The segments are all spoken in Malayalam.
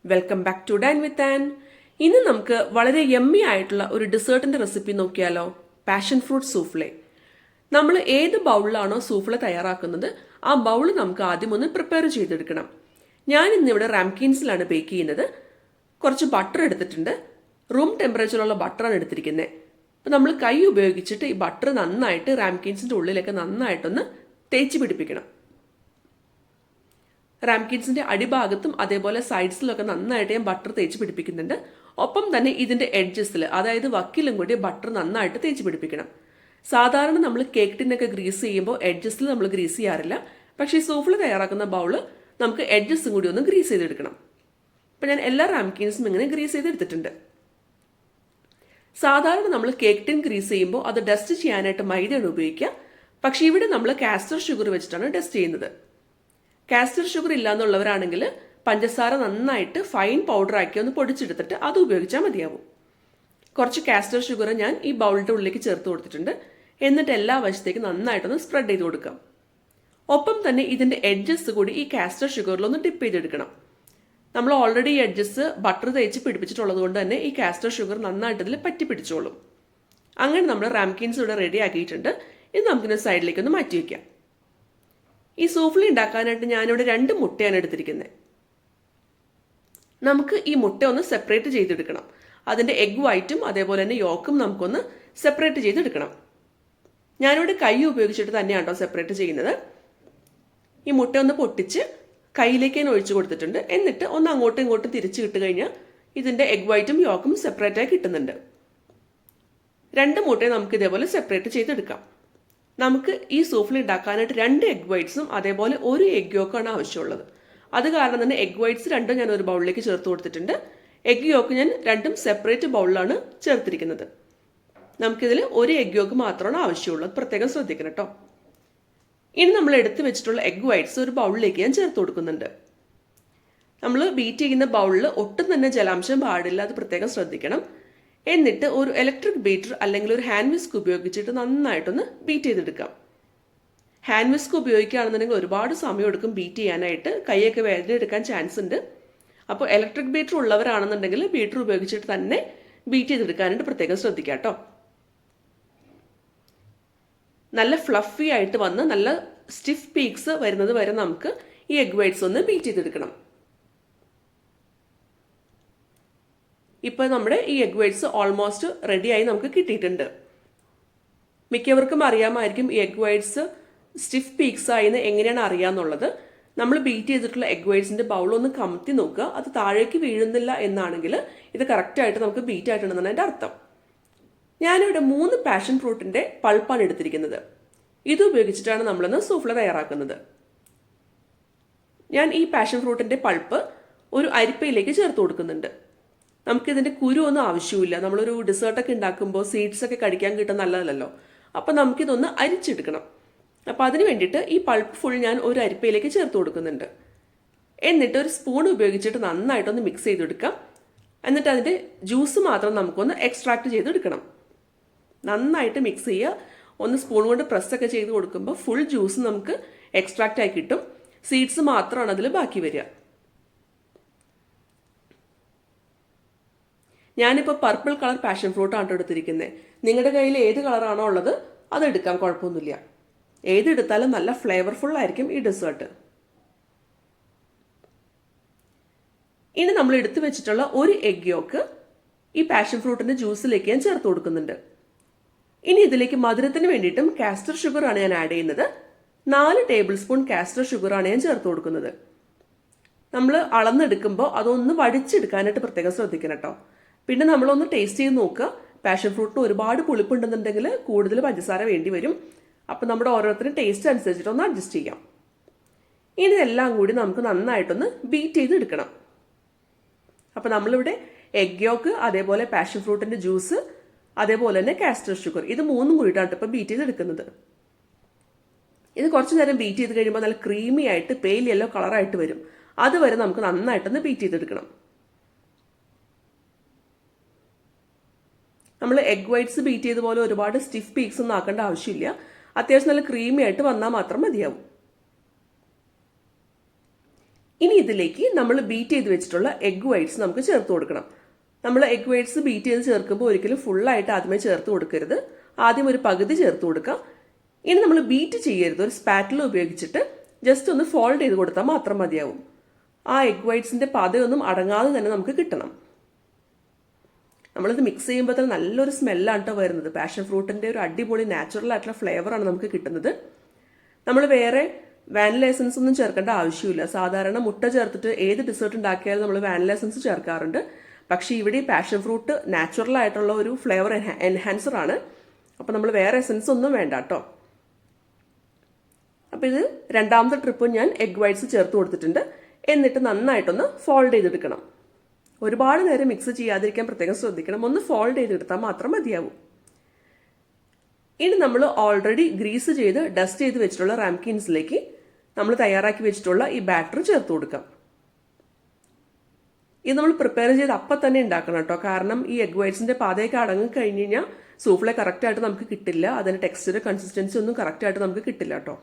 Welcome back to dine with Ann. ഇന്ന് നമുക്ക് വളരെ യമ്മി ആയിട്ടുള്ള ഒരു ഡെസേർട്ടിന്റെ റെസിപ്പി നോക്കിയാലോ? Passion fruit souffle. നമ്മൾ ഏത് ബൗളിലാണോ സൂഫ്ലെ തയ്യാറാക്കുന്നത് ആ ബൗൾ നമുക്ക് ആദ്യം ഒന്ന് പ്രിപ്പയർ ചെയ്തെടുക്കണം. ഞാൻ ഇന്നിവിടെ റാംകിൻസിലാണ് ബേക്ക് ചെയ്യുന്നത്. കുറച്ച് ബട്ടർ എടുത്തിട്ടുണ്ട്. റൂം ടെമ്പറേച്ചറിലുള്ള ബട്ടറാണ് എടുത്തിരിക്കുന്നത്. അപ്പം നമ്മൾ കൈ ഉപയോഗിച്ചിട്ട് ഈ ബട്ടർ നന്നായിട്ട് റാംകിൻസിൻ്റെ ഉള്ളിലൊക്കെ നന്നായിട്ടൊന്ന് തേച്ച് പിടിപ്പിക്കണം. റാംകിൻസിന്റെ അടിഭാഗത്തും അതേപോലെ സൈഡ്സിലൊക്കെ നന്നായിട്ട് ഞാൻ ബട്ടർ തേച്ച് പിടിപ്പിക്കുന്നുണ്ട്. ഒപ്പം തന്നെ ഇതിന്റെ എഡ്ജസിൽ, അതായത് വക്കിലും കൂടി ബട്ടർ നന്നായിട്ട് തേച്ച് പിടിപ്പിക്കണം. സാധാരണ നമ്മൾ കേക്ക് ടിന്നൊക്കെ ഗ്രീസ് ചെയ്യുമ്പോൾ എഡ്ജസിൽ നമ്മൾ ഗ്രീസ് ചെയ്യാറില്ല. പക്ഷേ ഈ സൂഫ്ലെ തയ്യാറാക്കുന്ന ബൗള് നമുക്ക് എഡ്ജസും കൂടി ഒന്ന് ഗ്രീസ് ചെയ്തെടുക്കണം. അപ്പം ഞാൻ എല്ലാ റാംകിൻസും ഇങ്ങനെ ഗ്രീസ് ചെയ്തെടുത്തിട്ടുണ്ട്. സാധാരണ നമ്മൾ കേക്ക് ടിൻ ഗ്രീസ് ചെയ്യുമ്പോൾ അത് ഡസ്റ്റ് ചെയ്യാനായിട്ട് മൈദയാണ് ഉപയോഗിക്കുക. പക്ഷേ ഇവിടെ നമ്മൾ കാസ്റ്റർ ഷുഗർ വെച്ചിട്ടാണ് ഡസ്റ്റ് ചെയ്യുന്നത്. കാസ്റ്റർ ഷുഗർ ഇല്ലാന്നുള്ളവരാണെങ്കിൽ പഞ്ചസാര നന്നായിട്ട് ഫൈൻ പൗഡർ ആക്കി ഒന്ന് പൊടിച്ചെടുത്തിട്ട് അത് ഉപയോഗിച്ചാൽ മതിയാവും. കുറച്ച് കാസ്റ്റർ ഷുഗർ ഞാൻ ഈ ബൗളിൻ്റെ ഉള്ളിലേക്ക് ചേർത്ത് കൊടുത്തിട്ടുണ്ട്. എന്നിട്ട് എല്ലാ വശത്തേക്ക് നന്നായിട്ടൊന്ന് സ്പ്രെഡ് ചെയ്ത് കൊടുക്കാം. ഒപ്പം തന്നെ ഇതിൻ്റെ എഡ്ജസ് കൂടി ഈ കാസ്റ്റർ ഷുഗറിലൊന്ന് ഡിപ്പ് ചെയ്തെടുക്കണം. നമ്മൾ ഓൾറെഡി ഈ എഡ്ജസ് ബട്ടർ തേച്ച് പിടിപ്പിച്ചിട്ടുള്ളത് കൊണ്ട് തന്നെ ഈ കാസ്റ്റർ ഷുഗർ നന്നായിട്ട് ഇതിൽ പറ്റി പിടിച്ചോളും. അങ്ങനെ നമ്മൾ റാംകിൻസ് ഇവിടെ റെഡി ആക്കിയിട്ടുണ്ട്. ഇത് നമുക്കിന്ന് സൈഡിലേക്കൊന്ന് മാറ്റി വയ്ക്കാം. ഈ സൂഫ്ലെ ഉണ്ടാക്കാനായിട്ട് ഞാനിവിടെ 2 മുട്ടയാണ് എടുത്തിരിക്കുന്നത്. നമുക്ക് ഈ മുട്ട ഒന്ന് സെപ്പറേറ്റ് ചെയ്തെടുക്കണം. അതിൻ്റെ എഗ് വൈറ്റും അതേപോലെ തന്നെ യോക്കും നമുക്കൊന്ന് സെപ്പറേറ്റ് ചെയ്തെടുക്കണം. ഞാനിവിടെ കൈ ഉപയോഗിച്ചിട്ട് തന്നെയാണ് കേട്ടോ സെപ്പറേറ്റ് ചെയ്യുന്നത്. ഈ മുട്ട ഒന്ന് പൊട്ടിച്ച് കയ്യിലേക്ക് ഞാൻ ഒഴിച്ചു കൊടുത്തിട്ടുണ്ട്. എന്നിട്ട് ഒന്ന് അങ്ങോട്ടും ഇങ്ങോട്ടും തിരിച്ച് കിട്ടു കഴിഞ്ഞാൽ ഇതിൻ്റെ എഗ് വൈറ്റും യോക്കും സെപ്പറേറ്റായി കിട്ടുന്നുണ്ട്. 2 മുട്ടയെ നമുക്ക് ഇതേപോലെ സെപ്പറേറ്റ് ചെയ്തെടുക്കാം. നമുക്ക് ഈ സൂഫ്ലെ ഉണ്ടാക്കാനായിട്ട് 2 എഗ് വൈറ്റ്സും അതേപോലെ 1 എഗ് യോക്കാണ് ആവശ്യമുള്ളത്. അത് കാരണം തന്നെ എഗ് വൈറ്റ്സ് 2 ഞാൻ ഒരു ബൗളിലേക്ക് ചേർത്ത് കൊടുത്തിട്ടുണ്ട്. എഗ് യോക്ക് ഞാൻ 2 സെപ്പറേറ്റ് ബൗളിലാണ് ചേർത്തിരിക്കുന്നത്. നമുക്കിതിൽ 1 എഗ് യോക്ക് മാത്രമാണ് ആവശ്യമുള്ളത്. പ്രത്യേകം ശ്രദ്ധിക്കണം കേട്ടോ. ഇനി നമ്മൾ എടുത്തു വെച്ചിട്ടുള്ള എഗ് വൈറ്റ്സ് ഒരു ബൗളിലേക്ക് ഞാൻ ചേർത്ത് കൊടുക്കുന്നുണ്ട്. നമ്മൾ ബീറ്റ് ചെയ്യുന്ന ബൗളിൽ ഒട്ടും തന്നെ ജലാംശം പാടില്ല, അത് പ്രത്യേകം ശ്രദ്ധിക്കണം. എന്നിട്ട് ഒരു ഇലക്ട്രിക് ബീറ്റർ അല്ലെങ്കിൽ ഒരു ഹാൻഡ് വിസ്ക് ഉപയോഗിച്ചിട്ട് നന്നായിട്ടൊന്ന് ബീറ്റ് ചെയ്തെടുക്കാം. ഹാൻഡ് വിസ്ക് ഉപയോഗിക്കുകയാണെന്നുണ്ടെങ്കിൽ ഒരുപാട് സമയം എടുക്കും ബീറ്റ് ചെയ്യാനായിട്ട്, കൈയൊക്കെ വേദന എടുക്കാൻ ചാൻസ് ഉണ്ട്. അപ്പോൾ ഇലക്ട്രിക് ബീറ്റർ ഉള്ളവരാണെന്നുണ്ടെങ്കിൽ ബീറ്റർ ഉപയോഗിച്ചിട്ട് തന്നെ ബീറ്റ് ചെയ്തെടുക്കാനായിട്ട് പ്രത്യേകം ശ്രദ്ധിക്കാം കേട്ടോ. നല്ല ഫ്ലഫി ആയിട്ട് വന്ന് നല്ല സ്റ്റിഫ് പീക്സ് വരുന്നത് വരെ നമുക്ക് ഈ എഗ് വൈറ്റ്സ് ഒന്ന് ബീറ്റ് ചെയ്തെടുക്കണം. ഇപ്പോൾ നമ്മുടെ ഈ എഗ് വൈറ്റ്സ് ഓൾമോസ്റ്റ് റെഡിയായി നമുക്ക് കിട്ടിയിട്ടുണ്ട്. മിക്കവർക്കും അറിയാമായിരിക്കും ഈ എഗ് വൈറ്റ്സ് സ്റ്റിഫ് പീക്സ് ആയിന്ന് എങ്ങനെയാണ് അറിയാമെന്നുള്ളത്. നമ്മൾ ബീറ്റ് ചെയ്തിട്ടുള്ള എഗ് വൈറ്റ്സിൻ്റെ ബൗളൊന്ന് കമത്തി നോക്കുക. അത് താഴേക്ക് വീഴുന്നില്ല എന്നാണെങ്കിൽ ഇത് കറക്റ്റായിട്ട് നമുക്ക് ബീറ്റ് ആയിട്ടുണ്ടെന്നാണ് എൻ്റെ അർത്ഥം. ഞാനിവിടെ 3 പാഷൻ ഫ്രൂട്ടിൻ്റെ പൾപ്പാണ് എടുത്തിരിക്കുന്നത്. ഇത് ഉപയോഗിച്ചിട്ടാണ് നമ്മളിന്ന് സൂഫ്ലെ തയ്യാറാക്കുന്നത്. ഞാൻ ഈ പാഷൻ ഫ്രൂട്ടിൻ്റെ പൾപ്പ് ഒരു അരിപ്പയിലേക്ക് ചേർത്ത് കൊടുക്കുന്നുണ്ട്. നമുക്കിതിൻ്റെ കുരു ഒന്നും ആവശ്യമില്ല. നമ്മളൊരു ഡെസേർട്ടൊക്കെ ഉണ്ടാക്കുമ്പോൾ സീഡ്സ് ഒക്കെ കടിക്കാൻ കിട്ടാൻ നല്ലതല്ലോ. അപ്പോൾ നമുക്കിതൊന്ന് അരിച്ചെടുക്കണം. അപ്പോൾ അതിന് വേണ്ടിയിട്ട് ഈ പൾപ്പ് ഫുൾ ഞാൻ ഒരു അരിപ്പയിലേക്ക് ചേർത്ത് കൊടുക്കുന്നുണ്ട്. എന്നിട്ട് ഒരു സ്പൂൺ ഉപയോഗിച്ചിട്ട് നന്നായിട്ടൊന്ന് മിക്സ് ചെയ്തെടുക്കാം. എന്നിട്ട് അതിൻ്റെ ജ്യൂസ് മാത്രം നമുക്കൊന്ന് എക്സ്ട്രാക്ട് ചെയ്തെടുക്കണം. നന്നായിട്ട് മിക്സ് ചെയ്യുക. ഒന്ന് സ്പൂൺ കൊണ്ട് പ്രസ്സൊക്കെ ചെയ്ത് കൊടുക്കുമ്പോൾ ഫുൾ ജ്യൂസ് നമുക്ക് എക്സ്ട്രാക്റ്റ് ആയി കിട്ടും. സീഡ്സ് മാത്രമാണ് അതിൽ ബാക്കി വരിക. ഞാനിപ്പോൾ പർപ്പിൾ കളർ പാഷൻ ഫ്രൂട്ടാണ് എടുത്തിരിക്കുന്നത്. നിങ്ങളുടെ കയ്യിൽ ഏത് കളറാണോ ഉള്ളത് അതെടുക്കാം, കുഴപ്പമൊന്നുമില്ല. ഏതെടുത്താലും നല്ല ഫ്ലേവർഫുൾ ആയിരിക്കും ഈ ഡെസേർട്ട്. ഇനി നമ്മൾ എടുത്തു വെച്ചിട്ടുള്ള 1 എഗ് യോക്ക് ഈ പാഷൻ ഫ്രൂട്ടിൻ്റെ ജ്യൂസിലേക്ക് ഞാൻ ചേർത്ത് കൊടുക്കുന്നുണ്ട്. ഇനി ഇതിലേക്ക് മധുരത്തിന് വേണ്ടിയിട്ടും കാസ്റ്റർ ഷുഗറാണ് ഞാൻ ആഡ് ചെയ്യുന്നത്. 4 ടേബിൾ സ്പൂൺ കാസ്റ്റർ ഷുഗറാണ് ഞാൻ ചേർത്ത് കൊടുക്കുന്നത്. നമ്മൾ അളന്നെടുക്കുമ്പോൾ അതൊന്ന് വടിച്ചെടുക്കാനായിട്ട് പ്രത്യേകം ശ്രദ്ധിക്കണം കേട്ടോ. പിന്നെ നമ്മളൊന്ന് ടേസ്റ്റ് ചെയ്ത് നോക്കുക. പാഷൻ ഫ്രൂട്ടിന് ഒരുപാട് പുളിപ്പുണ്ടെന്നുണ്ടെങ്കിൽ കൂടുതൽ പഞ്ചസാര വേണ്ടി വരും. അപ്പം നമ്മുടെ ഓരോരുത്തരും ടേസ്റ്റ് അനുസരിച്ചിട്ട് ഒന്ന് അഡ്ജസ്റ്റ് ചെയ്യാം. ഇനി ഇതെല്ലാം കൂടി നമുക്ക് നന്നായിട്ടൊന്ന് ബീറ്റ് ചെയ്ത് എടുക്കണം. അപ്പം നമ്മളിവിടെ എഗ് യോക്ക്, അതേപോലെ പാഷൻ ഫ്രൂട്ടിൻ്റെ ജ്യൂസ്, അതേപോലെ തന്നെ കാസ്റ്റർ ഷുഗർ, ഇത് 3 കൂടിയിട്ടാണ് ഇപ്പോൾ ബീറ്റ് ചെയ്തെടുക്കുന്നത്. ഇത് കുറച്ച് നേരം ബീറ്റ് ചെയ്ത് കഴിയുമ്പോൾ നല്ല ക്രീമി ആയിട്ട് പെയിൽ യെല്ലോ കളറായിട്ട് വരും. അതുവരെ നമുക്ക് നന്നായിട്ടൊന്ന് ബീറ്റ് ചെയ്തെടുക്കണം. നമ്മൾ എഗ് വൈറ്റ്സ് ബീറ്റ് ചെയ്ത പോലെ ഒരുപാട് സ്റ്റിഫ് പീക്സ് ഒന്നും ആക്കേണ്ട ആവശ്യമില്ല. അത്യാവശ്യം നല്ല ക്രീമി ആയിട്ട് വന്നാൽ മാത്രം മതിയാവും. ഇനി ഇതിലേക്ക് നമ്മൾ ബീറ്റ് ചെയ്ത് വെച്ചിട്ടുള്ള എഗ് വൈറ്റ്സ് നമുക്ക് ചേർത്ത് കൊടുക്കണം. നമ്മൾ എഗ് വൈറ്റ്സ് ബീറ്റ് ചെയ്ത് ചേർക്കുമ്പോൾ ഒരിക്കലും ഫുള്ളായിട്ട് ആദ്യമേ ചേർത്ത് കൊടുക്കരുത്. ആദ്യം ഒരു പകുതി ചേർത്ത് കൊടുക്കാം. ഇനി നമ്മൾ ബീറ്റ് ചെയ്യരുത്. ഒരു സ്പാറ്റില ഉപയോഗിച്ചിട്ട് ജസ്റ്റ് ഒന്ന് ഫോൾഡ് ചെയ്ത് കൊടുത്താൽ മാത്രം മതിയാവും. ആ എഗ് വൈറ്റ്സിന്റെ പതയൊന്നും അടങ്ങാതെ തന്നെ നമുക്ക് കിട്ടണം. നമ്മളിത് മിക്സ് ചെയ്യുമ്പോൾ തന്നെ നല്ലൊരു സ്മെല്ലാണ് കേട്ടോ വരുന്നത്. പാഷൻ ഫ്രൂട്ടിന്റെ ഒരു അടിപൊളി നാച്ചുറൽ ആയിട്ടുള്ള ഫ്ലേവറാണ് നമുക്ക് കിട്ടുന്നത്. നമ്മൾ വേറെ വാനില എസൻസ് ഒന്നും ചേർക്കേണ്ട ആവശ്യമില്ല. സാധാരണ മുട്ട ചേർത്തിട്ട് ഏത് ഡെസേർട്ട് ഉണ്ടാക്കിയാലും നമ്മൾ വാനില എസൻസ് ചേർക്കാറുണ്ട്. പക്ഷേ ഇവിടെ ഈ പാഷൻ ഫ്രൂട്ട് നാച്ചുറൽ ആയിട്ടുള്ള ഒരു ഫ്ലേവർ എൻഹാൻസർ ആണ്. അപ്പം നമ്മൾ വേറെ എസൻസ് ഒന്നും വേണ്ട കേട്ടോ. അപ്പം ഇത് രണ്ടാമത്തെ ട്രിപ്പ് ഞാൻ എഗ് വൈറ്റ്സ് ചേർത്ത് കൊടുത്തിട്ടുണ്ട്. എന്നിട്ട് നന്നായിട്ടൊന്ന് ഫോൾഡ് ചെയ്തെടുക്കണം. ഒരുപാട് നേരം മിക്സ് ചെയ്യാതിരിക്കാൻ പ്രത്യേകം ശ്രദ്ധിക്കണം. ഒന്ന് ഫോൾഡ് ചെയ്തെടുത്താൽ മാത്രം മതിയാവും. ഇനി നമ്മൾ ഓൾറെഡി ഗ്രീസ് ചെയ്ത് ഡസ്റ്റ് ചെയ്ത് വെച്ചിട്ടുള്ള റാംകിൻസിലേക്ക് നമ്മൾ തയ്യാറാക്കി വെച്ചിട്ടുള്ള ഈ ബാറ്റർ ചേർത്ത് കൊടുക്കാം. ഇത് നമ്മൾ പ്രിപ്പയർ ചെയ്ത് അപ്പം തന്നെ ഉണ്ടാക്കണം കേട്ടോ. കാരണം ഈ എഗ് വൈറ്റ്സിന്റെ പാതയൊക്കെ അടങ്ങി കഴിഞ്ഞ് കഴിഞ്ഞാൽ സൂഫ്ലെ കറക്റ്റായിട്ട് നമുക്ക് കിട്ടില്ല. അതിന്റെ ടെക്സ്ചർ കൺസിസ്റ്റൻസി ഒന്നും കറക്റ്റായിട്ട് നമുക്ക് കിട്ടില്ല കേട്ടോ.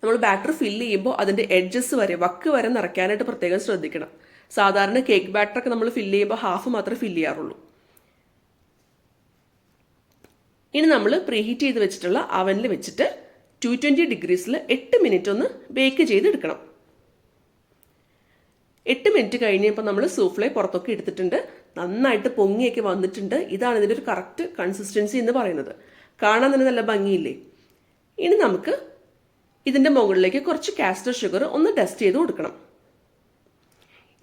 നമ്മൾ ബാറ്റർ ഫില്ല് ചെയ്യുമ്പോൾ അതിന്റെ എഡ്ജസ് വരെ വക്ക് വരെ നിറയ്ക്കാനായിട്ട് പ്രത്യേകം ശ്രദ്ധിക്കണം. സാധാരണ കേക്ക് ബാറ്ററൊക്കെ നമ്മൾ ഫില്ല് ചെയ്യുമ്പോൾ ഹാഫ് മാത്രമേ ഫില്ല് ചെയ്യാറുള്ളൂ. ഇനി നമ്മൾ പ്രീഹീറ്റ് ചെയ്ത് വെച്ചിട്ടുള്ള അവനിൽ വെച്ചിട്ട് 220 ഡിഗ്രീസിൽ 8 മിനിറ്റ് ഒന്ന് ബേക്ക് ചെയ്തെടുക്കണം. 8 മിനിറ്റ് കഴിഞ്ഞപ്പോൾ നമ്മൾ സൂഫ്ലെ പുറത്തൊക്കെ എടുത്തിട്ടുണ്ട്. നന്നായിട്ട് പൊങ്ങിയൊക്കെ വന്നിട്ടുണ്ട്. ഇതാണ് ഇതിൻ്റെ ഒരു കറക്റ്റ് കൺസിസ്റ്റൻസി എന്ന് പറയുന്നത്. കാണാൻ തന്നെ നല്ല ഭംഗിയില്ലേ. ഇനി നമുക്ക് ഇതിൻ്റെ മുകളിലേക്ക് കുറച്ച് കാസ്റ്റർ ഷുഗർ ഒന്ന് ഡസ്റ്റ് ചെയ്ത് കൊടുക്കണം.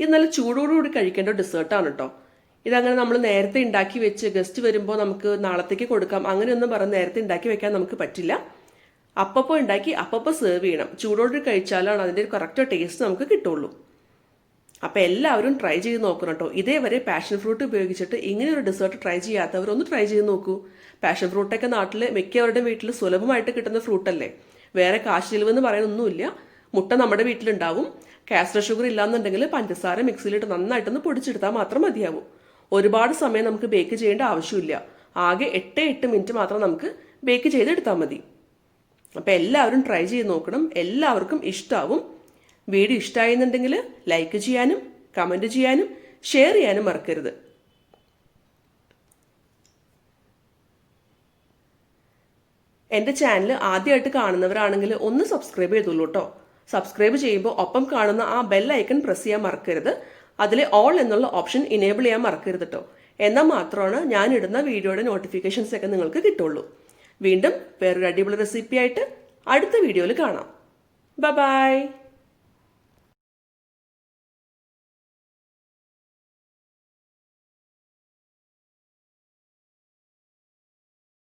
ഇത് നല്ല ചൂടോടുകൂടി കഴിക്കേണ്ട ഡെസേർട്ടാണ് കേട്ടോ. ഇതങ്ങനെ നമ്മൾ നേരത്തെ ഉണ്ടാക്കി വെച്ച് ഗസ്റ്റ് വരുമ്പോൾ നമുക്ക് നാളത്തേക്ക് കൊടുക്കാം അങ്ങനെയൊന്നും പറഞ്ഞ് നേരത്തെ ഉണ്ടാക്കി വെക്കാൻ നമുക്ക് പറ്റില്ല. അപ്പപ്പോൾ ഉണ്ടാക്കി അപ്പപ്പോൾ സെർവ് ചെയ്യണം. ചൂടോട് കഴിച്ചാലാണ് അതിൻ്റെ ഒരു കറക്റ്റ് ടേസ്റ്റ് നമുക്ക് കിട്ടുള്ളൂ. അപ്പം എല്ലാവരും ട്രൈ ചെയ്ത് നോക്കണം കേട്ടോ. ഇതേവരെ പാഷൻ ഫ്രൂട്ട് ഉപയോഗിച്ചിട്ട് ഇങ്ങനെ ഒരു ഡെസേർട്ട് ട്രൈ ചെയ്യാത്തവരൊന്ന് ട്രൈ ചെയ്ത് നോക്കൂ. പാഷൻ ഫ്രൂട്ടൊക്കെ നാട്ടിൽ മിക്കവരുടെ വീട്ടിൽ സുലഭമായിട്ട് കിട്ടുന്ന ഫ്രൂട്ടല്ലേ. വേറെ കാശ് ചിലവെന്ന് പറയാനൊന്നുമില്ല. മുട്ട നമ്മുടെ വീട്ടിലുണ്ടാവും. കാസ്റ്റർ ഷുഗർ ഇല്ലാന്നുണ്ടെങ്കിൽ പഞ്ചസാര മിക്സിയിലിട്ട് നന്നായിട്ടൊന്ന് പൊടിച്ചെടുത്താൽ മാത്രം മതിയാവും. ഒരുപാട് സമയം നമുക്ക് ബേക്ക് ചെയ്യേണ്ട ആവശ്യമില്ല. ആകെ 8 മിനിറ്റ് മാത്രം നമുക്ക് ബേക്ക് ചെയ്തെടുത്താൽ മതി. അപ്പം എല്ലാവരും ട്രൈ ചെയ്ത് നോക്കണം. എല്ലാവർക്കും ഇഷ്ടമാവും. വീഡിയോ ഇഷ്ടമായെന്നുണ്ടെങ്കിൽ ലൈക്ക് ചെയ്യാനും കമൻറ്റ് ചെയ്യാനും ഷെയർ ചെയ്യാനും മറക്കരുത്. എൻ്റെ ചാനൽ ആദ്യമായിട്ട് കാണുന്നവരാണെങ്കിൽ ഒന്ന് സബ്സ്ക്രൈബ് ചെയ്തോളൂ കേട്ടോ. സബ്സ്ക്രൈബ് ചെയ്യുമ്പോൾ ഒപ്പം കാണുന്ന ആ ബെൽ ഐക്കൺ പ്രസ് ചെയ്യാൻ മറക്കരുത്. അതിൽ ഓൾ എന്നുള്ള ഓപ്ഷൻ ഇനേബിൾ ചെയ്യാൻ മറക്കരുത് കേട്ടോ. എന്നാൽ മാത്രമാണ് ഞാൻ ഇടുന്ന വീഡിയോയുടെ നോട്ടിഫിക്കേഷൻസ് ഒക്കെ നിങ്ങൾക്ക് കിട്ടുള്ളൂ. വീണ്ടും വേറൊരു അടിപൊളി റെസിപ്പി ആയിട്ട് അടുത്ത വീഡിയോയിൽ കാണാം. ബൈ.